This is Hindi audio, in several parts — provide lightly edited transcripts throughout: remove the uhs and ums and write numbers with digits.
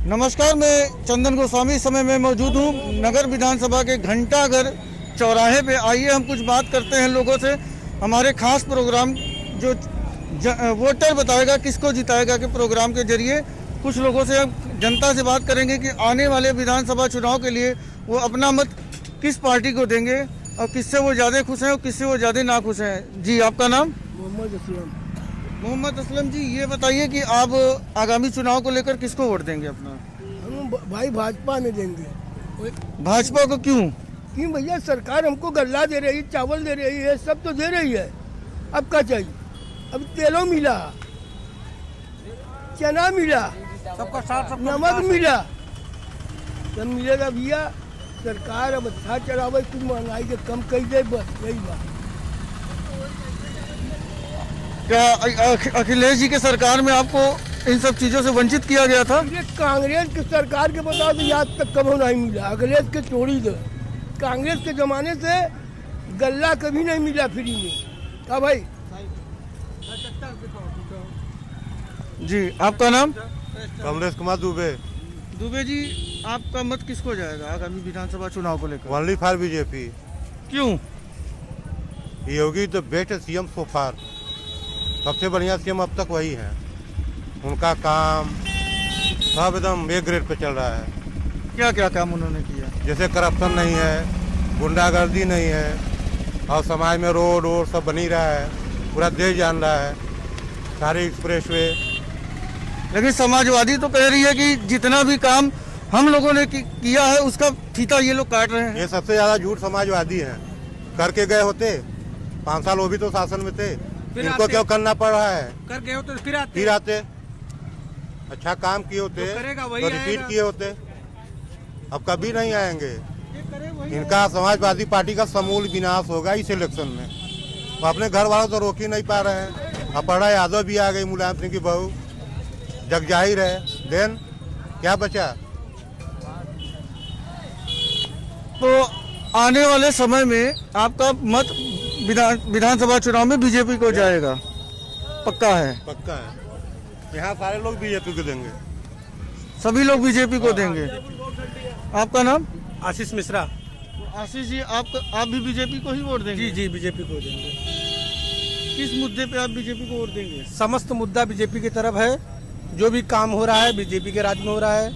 नमस्कार, मैं चंदन गोस्वामी इस समय मैं मौजूद हूँ नगर विधानसभा के घंटाघर चौराहे पे। आइए हम कुछ बात करते हैं लोगों से। हमारे खास प्रोग्राम जो वोटर बताएगा किसको जिताएगा के प्रोग्राम के जरिए कुछ लोगों से हम जनता से बात करेंगे कि आने वाले विधानसभा चुनाव के लिए वो अपना मत किस पार्टी को देंगे और किससे वो ज़्यादा खुश हैं और किससे वो ज़्यादा नाखुश हैं। जी, आपका नाम? मोहम्मद असलम। मोहम्मद असलम जी, ये बताइए कि आप आगामी चुनाव को लेकर किसको वोट देंगे अपना? हम भाई भाजपा में देंगे। भाजपा को क्यों? क्यों भैया, सरकार हमको गल्ला दे रही है, चावल दे रही है, सब तो दे रही है। अब क्या चाहिए? अब तेलों मिला, चना मिला, सबका साथ नमक मिला, सब मिलेगा भैया। सरकार अब अच्छा चलावे, कुछ महंगाई के कम कर दे, बस यही बात। क्या अखिलेश जी के सरकार में आपको इन सब चीजों से वंचित किया गया था? ये कांग्रेस के सरकार के बताओ तो आज तक कभी नहीं मिला। अखिलेश के छोड़ी दो, कांग्रेस के जमाने से गल्ला कभी नहीं मिला फ्री में। क्या भाई? जी, आपका नाम? कमलेश कुमार दुबे। दुबे जी, आपका मत किसको जाएगा आगामी विधानसभा चुनाव को लेकर? Only for BJP. क्यों? योगी द बेस्ट सीएम सो फार। सबसे बढ़िया सीएम अब तक वही है। उनका काम सब एकदम ए ग्रेड पे चल रहा है। क्या क्या काम उन्होंने किया? जैसे करप्शन नहीं है, गुंडागर्दी नहीं है, और समाज में रोड वोड सब बनी रहा है, पूरा देश जान रहा है, सारे एक्सप्रेस वे। लेकिन समाजवादी तो कह रही है कि जितना भी काम हम लोगों ने किया है उसका फीता ये लोग काट रहे हैं। ये सबसे ज्यादा झूठ समाजवादी है। करके गए होते 5 साल वो भी तो शासन में थे, इनको क्यों करना पड़ रहा है? कर गए हो तो फिर आते अच्छा काम किए होते तो रिपीट किए होते। अब कभी नहीं आएंगे। इनका समाजवादी पार्टी का समूल विनाश होगा इस इलेक्शन में। वो अपने घर वालों तो रोक ही नहीं पा रहे हैं। अपर्णा यादव भी आ गई, मुलायम सिंह की बहू, जग जाहिर है। देन क्या बचा? तो आने वाले समय में आपका मत विधानसभा चुनाव में बीजेपी को जाएगा? पक्का है? पक्का है। यहाँ सारे लोग बीजेपी को देंगे। सभी लोग बीजेपी को देंगे। आपका नाम? आशीष मिश्रा। आशीष जी, आप भी बीजेपी को ही वोट देंगे? जी, बीजेपी को देंगे। किस मुद्दे पे आप बीजेपी को वोट देंगे? समस्त मुद्दा बीजेपी की तरफ है। जो भी काम हो रहा है बीजेपी के राज में हो रहा है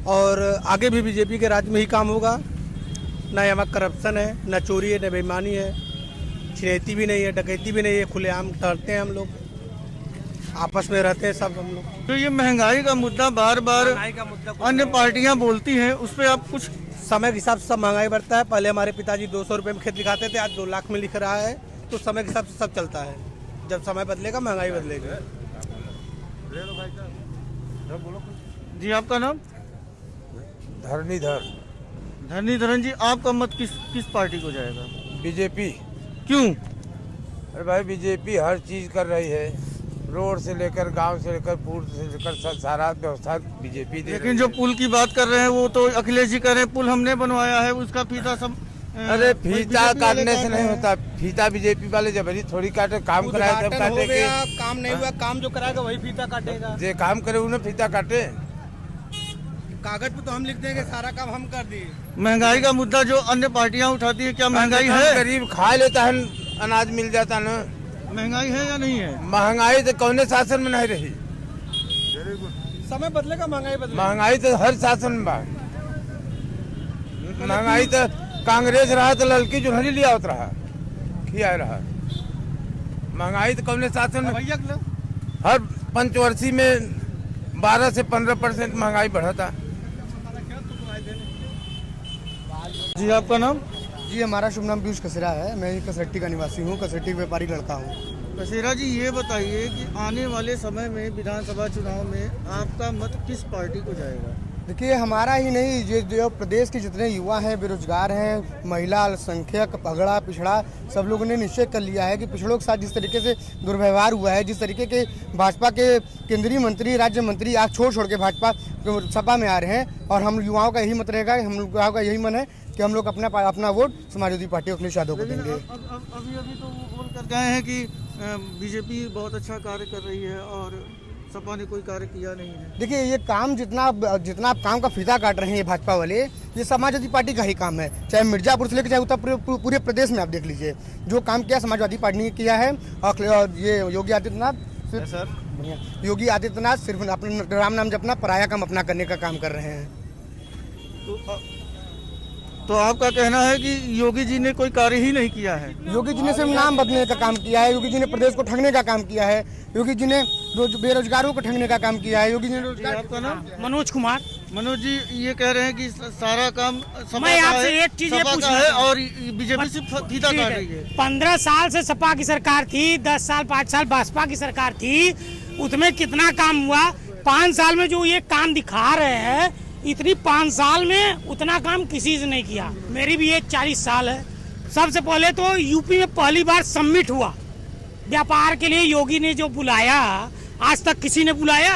और आगे भी बीजेपी के राज में ही काम होगा। न यहाँ करप्शन है, न चोरी है, न बेईमानी है, छिनैती भी नहीं है, डकैती भी नहीं है। खुलेआम टहलते हैं हम लोग, आपस में रहते हैं सब हम लोग। तो ये महंगाई का मुद्दा बार बार अन्य पार्टियां बोलती हैं, उस पर आप कुछ? समय के हिसाब से सब महंगाई बढ़ता है। पहले हमारे पिताजी 200 रुपये में खेत दिखाते थे, आज 2 लाख में लिख रहा है। तो समय के हिसाब से सब चलता है। जब समय बदलेगा महंगाई बदलेगी। जी, आपका नाम? धरणीधर। धरणीधरन जी, आपका मत किस पार्टी को जाएगा? बीजेपी। क्यों? अरे भाई, बीजेपी हर चीज कर रही है, रोड से लेकर गांव से लेकर पुल से लेकर सारा व्यवस्था बीजेपी दे। लेकिन जो पुल की बात कर रहे हैं वो तो अखिलेश जी कह रहे हैं पुल हमने बनवाया है, उसका फीता सब। अरे फीता काटने से नहीं होता। फीता बीजेपी वाले जबरी थोड़ी काटे, काम कराए तब काटेंगे। काम नहीं हुआ, काम जो कराएगा वही फीता काटेगा। जे काम करे उन्हें फीता काटे। कागज पे तो हम लिख देंगे, सारा काम हम कर दिए। महंगाई का मुद्दा जो अन्य पार्टियां उठाती है, क्या महंगाई है? गरीब खा लेता है, अनाज मिल जाता ना। महंगाई है या नहीं है? महंगाई तो कौने शासन में नहीं रही। समय बदलेगा, महंगाई बदलेगा। महंगाई तो हर शासन में बा। महंगाई तो कांग्रेस रहा तो लड़की जुनहरी लिया होता रहा, खिया रहा। महंगाई तो कौने शासन में? हर पंचवर्षीय में 12 से 15% महंगाई बढ़ा था। जी, आपका नाम? जी, हमारा शुभ नाम पीयूष कसेरा है। मैं कसरट्टी का निवासी हूँ, कसरट्टी व्यापारी लड़का हूँ। कसेरा जी, ये बताइए कि आने वाले समय में विधानसभा चुनाव में आपका मत किस पार्टी को जाएगा? देखिए, हमारा ही नहीं, ये जो प्रदेश के जितने युवा हैं, बेरोजगार हैं, महिला, अल्पसंख्यक, पगड़ा, पिछड़ा, सब लोगों ने निश्चय कर लिया है कि पिछड़ों के साथ जिस तरीके से दुर्व्यवहार हुआ है, जिस तरीके के भाजपा के केंद्रीय मंत्री, राज्य मंत्री आज छोड़ के भाजपा सपा में आ रहे हैं, और हम युवाओं का यही मत रहेगा, हम युवाओं का यही मन है कि हम लोग अपना वोट समाजवादी पार्टी अखिलेश यादव को देंगे। अभी तो वो बोल कर गए हैं कि बीजेपी बहुत अच्छा कार्य कर रही है और सपा ने कोई कार्य किया नहीं है। देखिए ये काम जितना आप काम का फीता काट रहे हैं ये भाजपा वाले, ये समाजवादी पार्टी का ही काम है। चाहे मिर्जापुर से लेकर चाहे उत्तर पूरे प्रदेश में आप देख लीजिए जो काम किया समाजवादी पार्टी ने किया है। और ये योगी आदित्यनाथ सिर्फ अपने राम नाम जपना, पराया काम अपना करने का काम कर रहे हैं। तो आपका कहना है कि योगी जी ने कोई कार्य ही नहीं किया है? योगी जी ने सिर्फ नाम बदलने का काम किया है। योगी जी ने प्रदेश को ठगने का काम किया है। योगी जी ने बेरोजगारों को ठगने का काम किया है। योगी जी ने रोजगार। आपका नाम? मनोज कुमार। मनोज जी ये कह रहे हैं कि सारा काम मैं आपसे एक चीज ये पूछ है और बीजेपी से फीता काट रही है। 15 साल से सपा की सरकार थी, 10 साल 5 साल भाजपा की सरकार थी, उसमें कितना काम हुआ? 5 साल में जो ये काम दिखा रहे हैं, इतनी 5 साल में उतना काम किसी से नहीं किया। मेरी भी एज 40 साल है। सबसे पहले तो यूपी में पहली बार समिट हुआ व्यापार के लिए, योगी ने जो बुलाया, आज तक किसी ने बुलाया?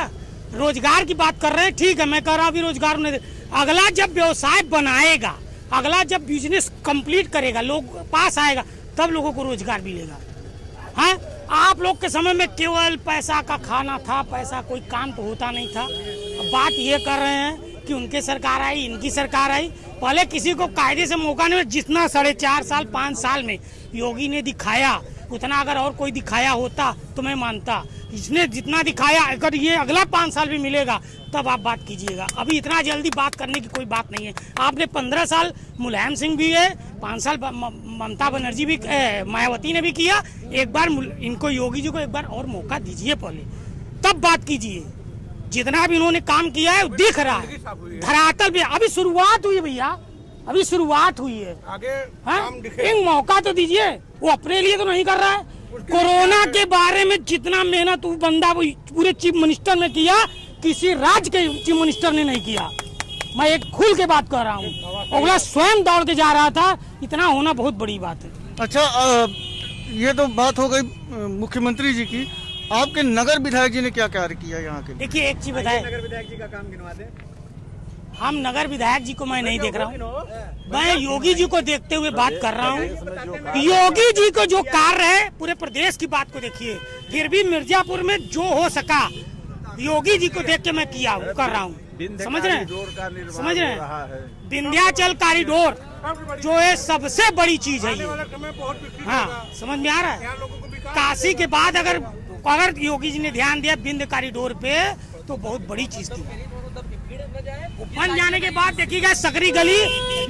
रोजगार की बात कर रहे हैं, ठीक है, मैं कह रहा हूँ अभी रोजगार नहीं। अगला जब व्यवसाय बनाएगा, अगला जब बिजनेस कंप्लीट करेगा, लोग पास आएगा, तब लोगों को रोजगार मिलेगा। हाँ, आप लोग के समय में केवल पैसा का खाना था, पैसा कोई काम तो होता नहीं था। अब बात ये कर रहे हैं कि उनकी सरकार आई, इनकी सरकार आई, पहले किसी को कायदे से मौका नहीं। जितना 4.5 साल 5 साल में योगी ने दिखाया, उतना अगर और कोई दिखाया होता तो मैं मानता। इसने जितना दिखाया, अगर ये अगला 5 साल भी मिलेगा तब आप बात कीजिएगा। अभी इतना जल्दी बात करने की कोई बात नहीं है। आपने 15 साल मुलायम सिंह भी है, 5 साल ममता बनर्जी भी, मायावती ने भी किया। एक बार इनको, योगी जी को एक बार और मौका दीजिए, पहले तब बात कीजिए। जितना भी इन्होंने काम किया है दिख रहा है धरातल पे। अभी शुरुआत हुई है भैया, अभी शुरुआत हुई है। एक मौका तो दीजिए। वो अपने लिए तो नहीं कर रहा है। कोरोना के बारे में जितना मेहनत वो बंदा पूरे चीफ मिनिस्टर ने किया, किसी राज्य के चीफ मिनिस्टर ने नहीं किया। मैं एक खुल के बात कर रहा हूँ। अगला स्वयं दौड़ के जा रहा था, इतना होना बहुत बड़ी बात है। अच्छा, ये तो बात हो गई मुख्यमंत्री जी की। आपके नगर विधायक जी ने क्या कार्य किया यहाँ के लिए? देखिए एक चीज बताए, नगर विधायक जी का काम गिनवा दे। हम नगर विधायक जी को मैं नहीं देख रहा हूँ, मैं योगी जी को देखते हुए बात कर रहा हूँ। योगी जी को जो कार्य है, पूरे प्रदेश की बात को देखिए। फिर भी मिर्जापुर में जो हो सका, योगी जी को देख के मैं किया हूँ, कर रहा हूँ। समझ रहे हैं? समझ रहे हैं? विंध्याचल कॉरिडोर जो है सबसे बड़ी चीज है ये। हाँ, समझ में आ रहा है? काशी के बाद अगर योगी जी ने ध्यान दिया विंध्य कॉरिडोर पे, तो बहुत बड़ी चीज थी। बन जाने के बाद देखिएगा सकरी गली,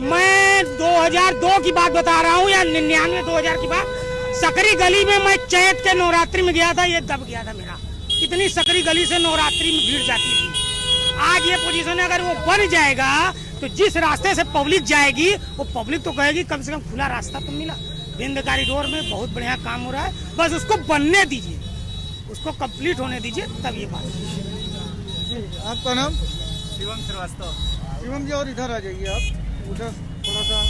मैं 2002 की बात बता रहा हूँ या 99-2000 की बात। सकरी गली में मैं चैत के नवरात्रि में गया था, ये दब गया था मेरा। इतनी सकरी गली से नवरात्रि में भीड़ जाती थी। आज ये पोजीशन है, अगर वो बन जाएगा तो जिस रास्ते से पब्लिक जाएगी, वो पब्लिक तो कहेगी कम से कम खुला रास्ता तो मिला। विंध्य कॉरिडोर में बहुत बढ़िया काम हो रहा है, बस उसको बनने दीजिए, उसको कंप्लीट होने दीजिए, तब ये बात। आपका नाम? शिवम श्रीवास्तव। शिवम जी, और इधर आ जाइए आप, उधर थोड़ा सा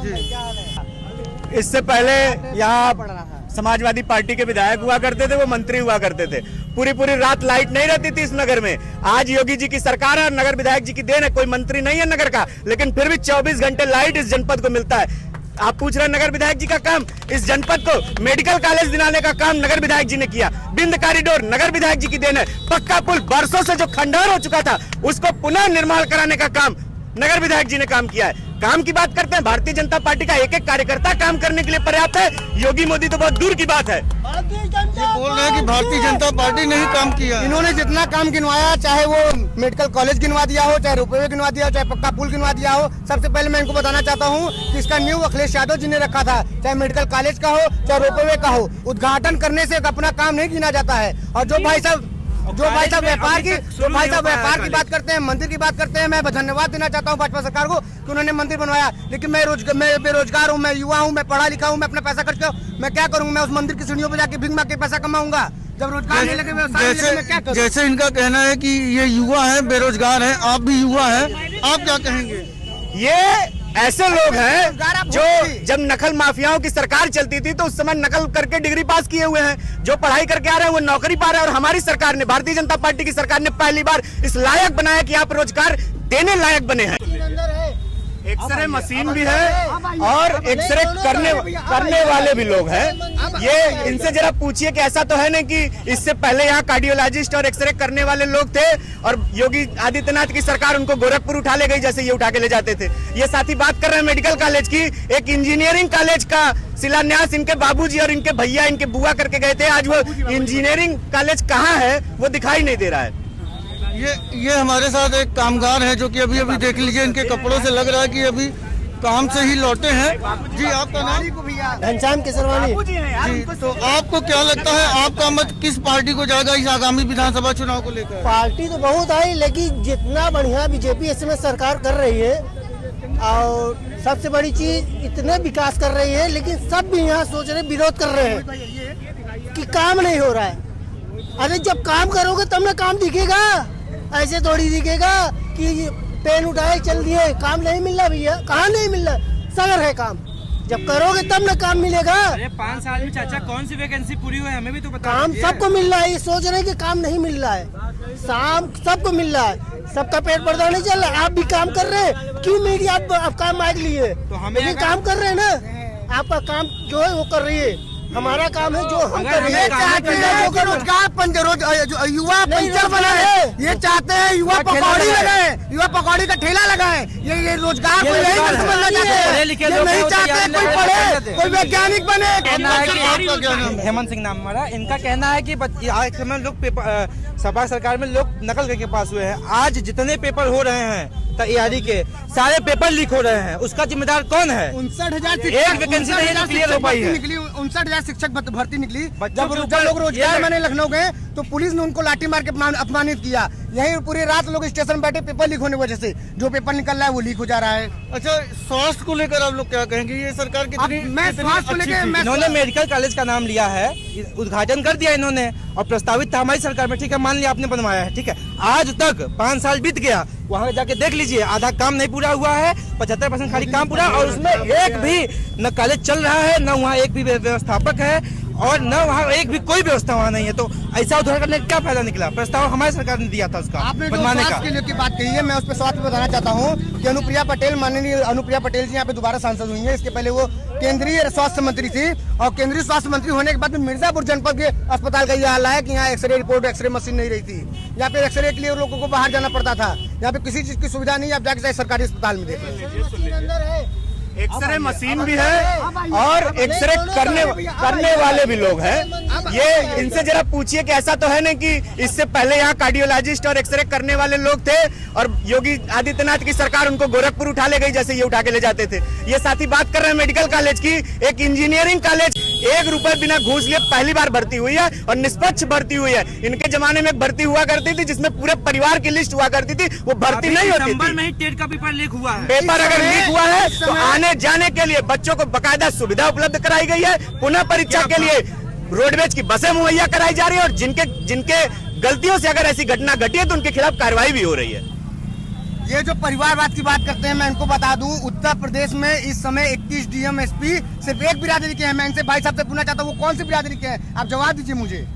जी। इससे पहले यहाँ समाजवादी पार्टी के विधायक हुआ करते थे, वो मंत्री हुआ करते थे। पूरी रात लाइट नहीं रहती थी इस नगर में। आज योगी जी की सरकार है और नगर विधायक जी की देन है। कोई मंत्री नहीं है नगर का, लेकिन फिर भी 24 घंटे लाइट इस जनपद को मिलता है। आप पूछ रहे हैं नगर विधायक जी का काम, इस जनपद को मेडिकल कॉलेज दिलाने का काम नगर विधायक जी ने किया। विंध्य कॉरिडोर नगर विधायक जी की देन है। पक्का पुल बरसों से जो खंडहर हो चुका था, उसको पुनः निर्माण कराने का काम नगर विधायक जी ने काम किया है। काम की बात करते हैं, भारतीय जनता पार्टी का एक एक कार्यकर्ता काम करने के लिए पर्याप्त है। योगी मोदी तो बहुत दूर की बात है। बोल रहे हैं कि भारतीय जनता पार्टी ने ही काम किया। इन्होंने जितना काम गिनवाया, चाहे वो मेडिकल कॉलेज गिनवा दिया हो, चाहे रोपवे गिनवा दिया हो, चाहे पक्का पुल गिनवा दिया हो। सबसे पहले मैं इनको बताना चाहता हूँ कि इसका न्यू अखिलेश यादव जी ने रखा था। चाहे मेडिकल कॉलेज का हो, चाहे रोपवे का हो, उद्घाटन करने से अपना काम नहीं गिना जाता है। और जो भाई साहब व्यापार की बात करते हैं, मंदिर की बात करते हैं, मैं धन्यवाद देना चाहता हूं भाजपा सरकार को कि उन्होंने मंदिर बनवाया। लेकिन मैं बेरोजगार हूं, मैं युवा हूं, मैं पढ़ा लिखा हूं, मैं अपना पैसा खर्च कर, मैं क्या करूंगा? मैं उस मंदिर की सीढ़ियों पे जाके भीख मांग के पैसा कमाऊंगा? जब रोजगार नहीं लगे, व्यवसाय नहीं लगे, मैं क्या करूं? जैसे इनका कहना है कि ये युवा है, बेरोजगार है, आप भी युवा है, आप क्या कहेंगे? ये ऐसे लोग हैं जो जब नकल माफियाओं की सरकार चलती थी तो उस समय नकल करके डिग्री पास किए हुए हैं। जो पढ़ाई करके आ रहे हैं वो नौकरी पा रहे हैं। और हमारी सरकार ने, भारतीय जनता पार्टी की सरकार ने पहली बार इस लायक बनाया कि आप रोजगार देने लायक बने हैं। एक्सरे मशीन भी है और एक्सरे करने वाले भी लोग हैं। ये इनसे जरा पूछिए कि ऐसा तो है नहीं कि इससे पहले यहाँ कार्डियोलॉजिस्ट और एक्सरे करने वाले लोग थे और योगी आदित्यनाथ की सरकार उनको गोरखपुर उठा ले गई जैसे ये उठा के ले जाते थे। ये साथी बात कर रहे हैं मेडिकल कॉलेज की, एक इंजीनियरिंग कॉलेज का शिलान्यास इनके बाबूजी और इनके भैया इनके बुआ करके गए थे। आज वो इंजीनियरिंग कॉलेज कहाँ है वो दिखाई नहीं दे रहा है। ये हमारे साथ एक कामगार है जो कि अभी देख लीजिए, इनके कपड़ों से लग रहा है कि अभी काम से ही लौटे हैं। जी आपका नाम? घनश्याम केसरवानी जी, तो आपको क्या लगता है आपका मत किस पार्टी को जाएगा इस आगामी विधानसभा चुनाव को लेकर? पार्टी तो बहुत आई, लेकिन जितना बढ़िया बीजेपी इसमें सरकार कर रही है और सबसे बड़ी चीज इतने विकास कर रही है, लेकिन सब भी यहाँ सोच रहे विरोध कर रहे हैं कि काम नहीं हो रहा है। अरे जब काम करोगे तब ना काम दिखेगा, ऐसे थोड़ी दिखेगा कि पेन उठाए चल दिए। काम नहीं मिल रहा भैया, कहाँ नहीं मिल रहा, सगर है काम। जब करोगे तब ना काम मिलेगा। अरे 5 साल में चाचा कौन सी वैकेंसी पूरी हुई है हमें भी तो बता। काम सबको मिल रहा है, ये सोच रहे हैं कि काम नहीं मिल रहा है। शाम सबको मिल रहा है, सबका पेट पर्दा नहीं चल रहा। आप भी काम कर रहे हैं, क्यों मीडिया आप काम मांग लिए? तो हमें काम कर रहे हैं ना, आपका काम जो है वो कर रही है, हमारा काम है जो हम कर रहे हैं। चाहते हैं जो रोजगार युवा पंचर बनाए, ये चाहते हैं युवा पकौड़ी लगाए, युवा पकौड़ी का ठेला लगाए। ये रोजगार को यही समझना चाहते हैं, ये नहीं चाहते कोई पढ़े, कोई वैज्ञानिक बने। हेमंत सिंह नाम हमारा। इनका कहना है कि आज समय लोग सपा सरकार में लोग नकल करके पास हुए हैं। आज जितने पेपर हो रहे हैं तैयारी के, सारे पेपर लीक हो रहे हैं, उसका जिम्मेदार कौन है? 59,000 एक वैकेंसी नहीं क्लियर हो पाई है। 59,000 शिक्षक भर्ती निकली। जब लोग रोजगार मैंने लखनऊ गए तो पुलिस ने उनको लाठी मार के अपमानित किया। यही पूरी रात लोग स्टेशन में बैठे, पेपर लीक होने की वजह से जो पेपर निकल रहा है वो लीक हो जा रहा है। अच्छा, स्वास्थ्य को लेकर आप लोग क्या कहेंगे? ये सरकार कितनी स्वास्थ्य को लेकर इन्होंने मेडिकल कॉलेज का नाम लिया है, उद्घाटन कर दिया इन्होंने और प्रस्तावित था हमारी सरकार में। ठीक है, मान लिया आपने बनवाया है, ठीक है। आज तक 5 साल बीत गया, वहाँ जाके देख लीजिए, आधा काम नहीं पूरा हुआ है, 75% खाली काम पूरा, और उसमें एक भी न कॉलेज चल रहा है, न वहाँ एक भी व्यवस्थापक है और न वहाँ एक भी कोई व्यवस्था वहाँ नहीं है। तो ऐसा उद्धार करने का क्या फायदा निकला? प्रस्ताव हमारी सरकार ने दिया था उसका बनवाने का। के लिए की बात कही है, मैं उस पर स्वास्थ्य बताना चाहता हूँ कि अनुप्रिया पटेल, माननीय अनुप्रिया पटेल जी यहाँ पे दोबारा सांसद हुई है। इसके पहले वो केंद्रीय स्वास्थ्य मंत्री थी और केंद्रीय स्वास्थ्य मंत्री होने के बाद में मिर्जापुर जनपद के अस्पताल का यह हाल है कि यहाँ एक्सरे रिपोर्ट, एक्सरे मशीन नहीं रही थी। यहाँ पे एक्सरे के लिए लोगों को बाहर जाना पड़ता था। यहाँ पे किसी चीज की सुविधा नहीं है, आप जाके सरकारी अस्पताल में देखें। एक्सरे मशीन भी है और एक्सरे करने वाले भी लोग हैं। ये इनसे जरा पूछिए कि ऐसा तो है नहीं कि इससे पहले यहाँ कार्डियोलॉजिस्ट और एक्सरे करने वाले लोग थे और योगी आदित्यनाथ की सरकार उनको गोरखपुर उठा ले गई जैसे ये उठा के ले जाते थे। ये साथी बात कर रहे हैं मेडिकल कॉलेज की, एक इंजीनियरिंग कॉलेज 1 रुपए बिना घूस लिए पहली बार भर्ती हुई है और निष्पक्ष भर्ती हुई है। इनके जमाने में भर्ती हुआ करती थी जिसमें पूरे परिवार की लिस्ट हुआ करती थी, वो भर्ती नहीं होती थी। में ही टेट का पेपर लीक हुआ है। पेपर अगर लीक हुआ है तो आने जाने के लिए बच्चों को बकायदा सुविधा उपलब्ध कराई गई है। पुनः परीक्षा के लिए रोडवेज की बसें मुहैया कराई जा रही है और जिनके गलतियों से अगर ऐसी घटना घटी है तो उनके खिलाफ कार्रवाई भी हो रही है। ये जो परिवारवाद की बात करते हैं, मैं इनको बता दूं, उत्तर प्रदेश में इस समय 21 डीएम एसपी सिर्फ एक बिरादरी के हैं। मैं इनसे भाई साहब से पूछना चाहता हूँ वो कौन सी बिरादरी के हैं, आप जवाब दीजिए मुझे।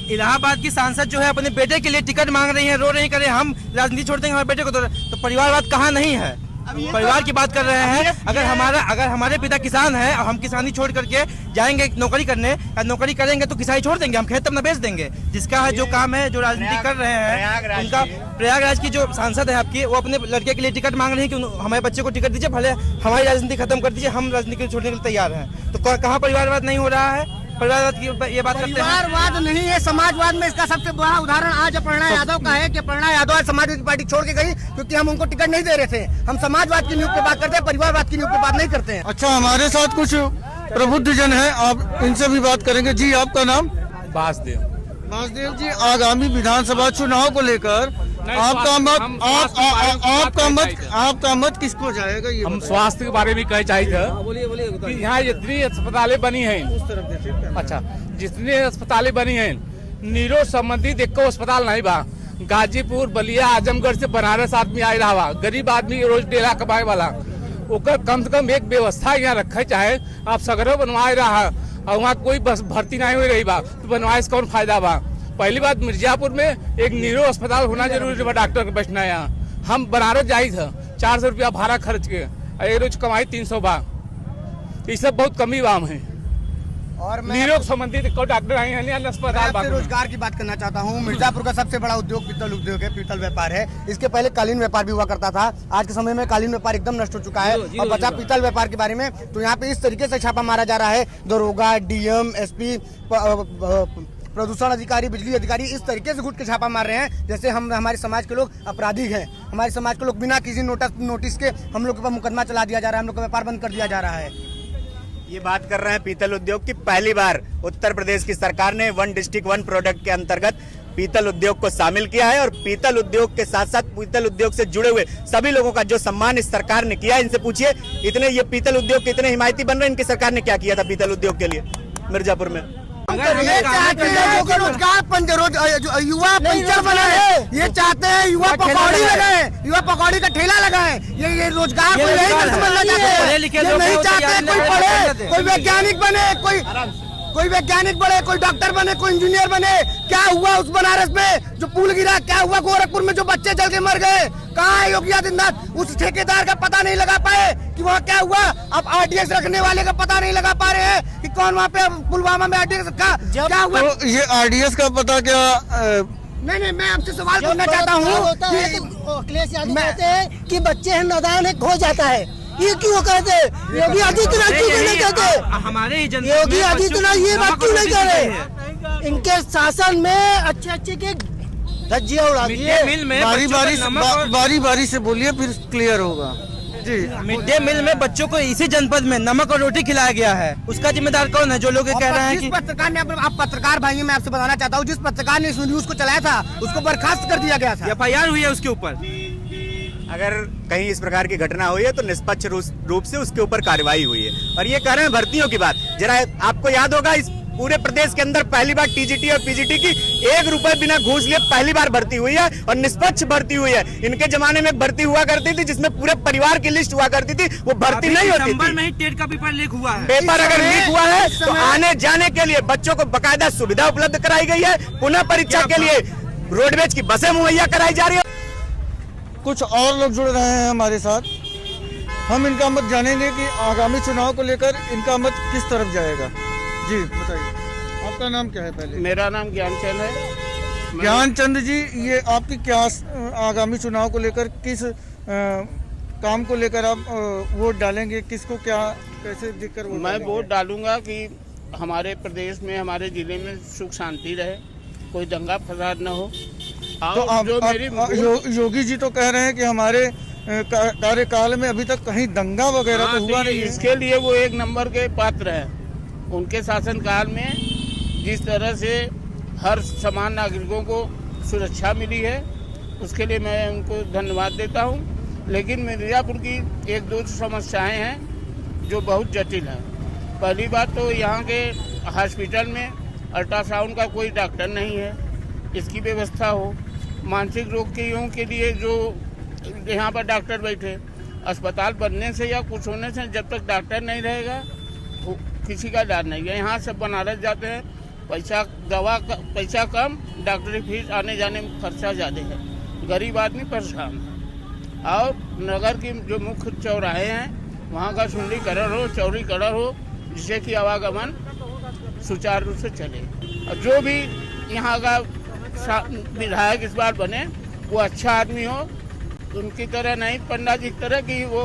इलाहाबाद की सांसद जो है अपने बेटे के लिए टिकट मांग रही है, रो रही करें हम राजनीति छोड़ देंगे हमारे बेटे को, तो परिवारवाद कहाँ नहीं है? परिवार की बात कर रहे हैं। अगर हमारे पिता किसान हैं और हम किसानी छोड़ करके जाएंगे नौकरी करने, नौकरी करेंगे तो किसानी छोड़ देंगे, हम खेत अपना बेच देंगे। जिसका है जो काम है, जो राजनीति कर रहे हैं उनका। प्रयागराज की जो सांसद है आपकी, वो अपने लड़के के लिए टिकट मांग रही है कि हमारे बच्चे को टिकट दीजिए, भले हमारी राजनीति खत्म कर दीजिए, हम राजनीति छोड़ने के लिए तैयार हैं। तो कहाँ परिवारवाद नहीं हो रहा है? परिवारवाद की ये बात करते हैं। परिवारवाद नहीं है, समाजवाद में इसका सबसे बड़ा उदाहरण आज अपर्णा यादव का है कि अपर्णा यादव आज समाजवादी पार्टी छोड़ के गई क्योंकि हम उनको टिकट नहीं दे रहे थे। हम समाजवाद की न्यूज़ पे बात करते हैं, परिवारवाद की न्यूज़ पे बात नहीं करते हैं। अच्छा, हमारे साथ कुछ प्रबुद्ध जन है, आप इनसे भी बात करेंगे। जी आपका नाम? वासुदेव जी, आगामी विधानसभा चुनाव को लेकर आपका मत किसको जाएगा? ये हम स्वास्थ्य के बारे में कहना चाहिए था कि यहाँ जितनी अस्पतालें बनी हैं, अच्छा जितनी अस्पतालें बनी हैं, नीरो संबंधित एक अस्पताल नहीं बा। गाजीपुर, बलिया, आजमगढ़ से बनारस आदमी आए रहा, गरीब आदमी रोज डेला कमाए वाला, ओकर कम से कम एक व्यवस्था यहाँ रखे चाहे। आप सगरो बनवाए रहा और वहाँ कोई बस भर्ती नहीं हो रही बा, तो बनवाए से कौन फायदा बा? पहली बात, मिर्जापुर में एक नीरो अस्पताल होना जरूरी बा, डॉक्टर के बैठना। यहाँ हम बनारस जाई था 400 रुपया भाड़ा खर्च के, एक रोज कमाई 300 बा। ये सब बहुत कमी बाम है। और मैं निरोग संबंधित को डॉक्टर आए हैं अस्पताल। आपसे रोजगार की बात करना चाहता हूँ। मिर्जापुर का सबसे बड़ा उद्योग पीतल उद्योग है, पीतल व्यापार है। इसके पहले कालीन व्यापार भी हुआ करता था। आज के समय में कालीन व्यापार एकदम नष्ट हो चुका है और बचा पीतल व्यापार के बारे में। तो यहाँ पे इस तरीके से छापा मारा जा रहा है। दरोगा, डीएम, एसपी, प्रदूषण अधिकारी, बिजली अधिकारी इस तरीके से घुट के छापा मार रहे हैं जैसे हम हमारे समाज के लोग अपराधी हैं। हमारे समाज के लोग बिना किसी नोटिस के हम लोग के ऊपर मुकदमा चला दिया जा रहा है, हम लोग का व्यापार बंद कर दिया जा रहा है। ये बात कर रहे हैं पीतल उद्योग की। पहली बार उत्तर प्रदेश की सरकार ने 1 डिस्ट्रिक्ट 1 प्रोडक्ट के अंतर्गत पीतल उद्योग को शामिल किया है और पीतल उद्योग के साथ साथ पीतल उद्योग से जुड़े हुए सभी लोगों का जो सम्मान इस सरकार ने किया है। इनसे पूछिए, इतने ये पीतल उद्योग के इतने हिमायती बन रहे हैं, इनकी सरकार ने क्या किया था पीतल उद्योग के लिए मिर्जापुर में? ये चाहते हैं कि रोजगार युवा पंचर बनाए, ये चाहते हैं युवा पकौड़ी लगाए, युवा पकौड़ी का ठेला लगाए। ये रोजगार को यही समझना चाहते हैं। ये नहीं चाहते कोई पढ़े, कोई वैज्ञानिक बने, कोई वैज्ञानिक बने, कोई डॉक्टर बने, कोई इंजीनियर बने। क्या हुआ उस बनारस में जो पुल गिरा? क्या हुआ गोरखपुर में जो बच्चे जल के मर गए? कहाँ है योगी आदित्यनाथ? उस ठेकेदार का पता नहीं लगा पाए कि वहाँ क्या हुआ। अब आरडीएक्स रखने वाले का पता नहीं लगा पा रहे हैं कि कौन वहाँ पे पुलवामा में आरडीएक्स रखा, क्या हुआ। तो ये आरडीएक्स का पता क्या? नहीं, मैं आपसे सवाल करना चाहता हूँ। अखिलेश यादव कहते हैं कि बच्चे हैं नादान है, खो जाता है। ये क्यों कहते हैं? योगी आदित्यनाथ क्यों नहीं कहते? हमारे ही योगी आदित्यनाथ ये बात क्यों नहीं कह रहे? इनके शासन में अच्छे के धज्जियां उड़ा दिए। बारी बारी से बोलिए, फिर क्लियर होगा जी। मिड डे मील में बच्चों को इसी जनपद में नमक और रोटी खिलाया गया है, उसका जिम्मेदार कौन है? जो लोग कह रहे हैं कि पत्रकार ने, आप पत्रकार भाई, मैं आपसे बताना चाहता हूँ, जिस पत्रकार ने इस न्यूज को चलाया था उसको बर्खास्त कर दिया गया था। FIR हुई है उसके ऊपर। अगर कहीं इस प्रकार की घटना हुई है तो निष्पक्ष रूप से उसके ऊपर कार्रवाई हुई है। और ये कह रहे हैं भर्तियों की बात, जरा आपको याद होगा इस पूरे प्रदेश के अंदर पहली बार टीजीटी और पीजीटी की 1 रुपए बिना घूस लिए पहली बार भर्ती हुई है और निष्पक्ष भर्ती हुई है। इनके जमाने में भर्ती हुआ करती थी जिसमें पूरे परिवार की लिस्ट हुआ करती थी, वो भर्ती नहीं होती थी। में ही टेट का पेपर लीक हुआ है। पेपर अगर लीक हुआ है तो आने जाने के लिए बच्चों को बकायदा सुविधा उपलब्ध कराई गई है। पुनः परीक्षा के लिए रोडवेज की बसें मुहैया कराई जा रही है। कुछ और लोग जुड़ रहे हैं हमारे साथ, हम इनका मत जानेंगे कि आगामी चुनाव को लेकर इनका मत किस तरफ जाएगा। जी बताइए, आपका नाम क्या है? पहले मेरा नाम ज्ञानचंद है। ज्ञानचंद जी, ये आपकी क्या आगामी चुनाव को लेकर किस काम को लेकर आप वोट डालेंगे? किसको क्या कैसे देखकर मैं वोट डालूंगा कि हमारे प्रदेश में, हमारे जिले में सुख शांति रहे, कोई दंगा फसाद न हो। तो योगी जी तो कह रहे हैं कि हमारे कार्यकाल में अभी तक कहीं दंगा वगैरह तो हुआ नहीं है। इसके लिए वो 1 नंबर के पात्र हैं। उनके शासनकाल में जिस तरह से हर समान नागरिकों को सुरक्षा मिली है, उसके लिए मैं उनको धन्यवाद देता हूं। लेकिन मिर्जापुर की 1-2 समस्याएं हैं जो बहुत जटिल हैं। पहली बात तो यहाँ के हॉस्पिटल में अल्ट्रासाउंड का कोई डॉक्टर नहीं है, इसकी व्यवस्था हो। मानसिक रोगियों के लिए जो यहाँ पर डॉक्टर बैठे, अस्पताल बनने से या कुछ होने से जब तक डॉक्टर नहीं रहेगा किसी का इलाज नहीं है। यहाँ सब बनारस जाते हैं, पैसा कम, डॉक्टरी फीस आने जाने में खर्चा ज़्यादा है, गरीब आदमी परेशान है। और नगर की जो मुख्य चौराहे हैं वहाँ का सुंदरीकरण हो, चौड़ीकरण हो, जिससे कि आवागमन सुचारू रूप से चले। और जो भी यहाँ का विधायक इस बार बने वो अच्छा आदमी हो, उनकी तरह नहीं, पंडा जी की तरह कि वो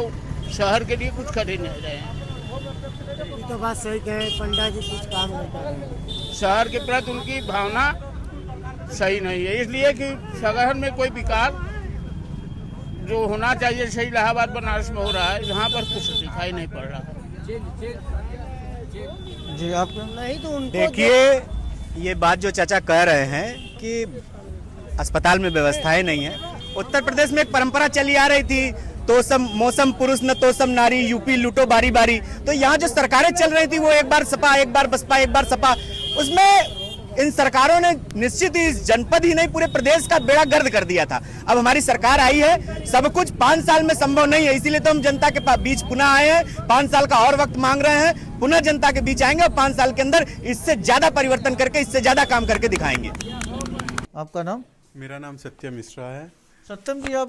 शहर के लिए कुछ कर ही नहीं रहे हैं। ये तो बात सही कहे, पंडा जी कुछ काम नहीं कर रहे हैं। शहर के प्रति उनकी भावना सही नहीं है, इसलिए कि शहर में कोई विकास जो होना चाहिए सही इलाहाबाद बनारस में हो रहा है, यहाँ पर कुछ दिखाई नहीं पड़ रहा है। जी आप नहीं तो उनको देखिए, ये बात जो चाचा कह रहे हैं कि अस्पताल में व्यवस्थाएं नहीं है। उत्तर प्रदेश में एक परंपरा चली आ रही थी, तोसम मौसम पुरुष न तोसम नारी, यूपी लूटो बारी बारी। तो यहाँ जो सरकारें चल रही थी वो एक बार सपा, एक बार बसपा, एक बार सपा, उसमें इन सरकारों ने निश्चित ही इस जनपद ही नहीं पूरे प्रदेश का बेड़ा गर्द कर दिया था। अब हमारी सरकार आई है, सब कुछ 5 साल में संभव नहीं है, इसीलिए तो हम जनता के बीच पुनः आए हैं। 5 साल का और वक्त मांग रहे हैं, पुनः जनता के बीच आएंगे और 5 साल के अंदर इससे ज्यादा परिवर्तन करके, इससे ज्यादा काम करके दिखाएंगे। आपका नाम? मेरा नाम सत्यम मिश्रा है। सत्यम जी, आप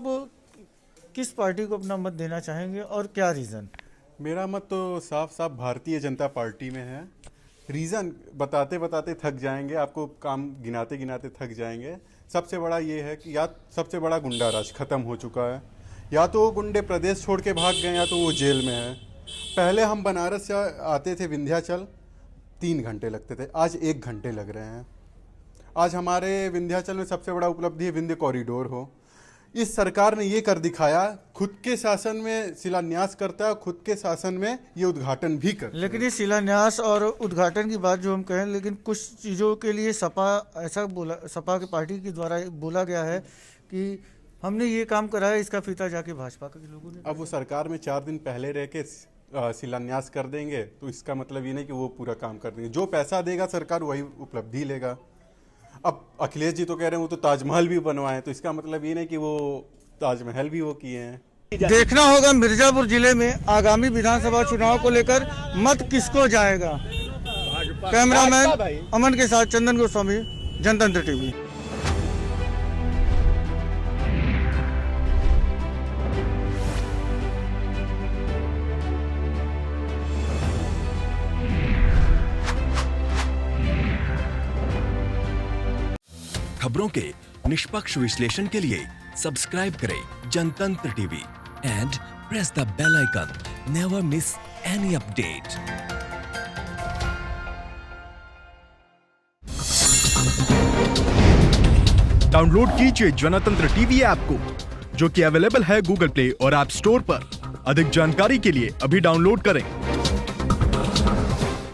किस पार्टी को अपना मत देना चाहेंगे और क्या रीज़न? मेरा मत तो साफ साफ भारतीय जनता पार्टी में है। रीज़न बताते बताते थक जाएंगे, आपको काम गिनाते गिनाते थक जाएंगे। सबसे बड़ा ये है कि या सबसे बड़ा गुंडा राज खत्म हो चुका है, या तो वो गुंडे प्रदेश छोड़ के भाग गए या तो वो जेल में है। पहले हम बनारस से आते थे विंध्याचल 3 घंटे लगते थे, आज 1 घंटे लग रहे हैं। आज हमारे विंध्याचल में सबसे बड़ा उपलब्धि है विंध्य कॉरिडोर हो। इस सरकार ने ये कर दिखाया, खुद के शासन में शिलान्यास करता है, खुद के शासन में ये उद्घाटन भी करता है। लेकिन ये शिलान्यास और उद्घाटन की बात जो हम कहें, लेकिन कुछ चीज़ों के लिए सपा के पार्टी के द्वारा बोला गया है कि हमने ये काम कराया, इसका फीता जाके भाजपा के लोगों ने। अब वो सरकार में 4 दिन पहले रह के शिलान्यास कर देंगे तो इसका मतलब ये नहीं कि वो पूरा काम कर देंगे। जो पैसा देगा सरकार वही उपलब्धि लेगा। अब अखिलेश जी तो कह रहे हैं वो तो ताजमहल भी बनवाए, तो इसका मतलब ये नहीं कि वो ताजमहल भी वो किए हैं। देखना होगा मिर्जापुर जिले में आगामी विधानसभा चुनाव को लेकर मत किसको जाएगा। कैमरामैन अमन के साथ चंदन गोस्वामी, जनतंत्र टीवी। खबरों के निष्पक्ष विश्लेषण के लिए सब्सक्राइब करें Jantantra TV and press the bell icon. Never miss any update. Download कीजिए जनतंत्र टीवी ऐप को, जो कि अवेलेबल है गूगल प्ले और ऐप स्टोर पर। अधिक जानकारी के लिए अभी डाउनलोड करें।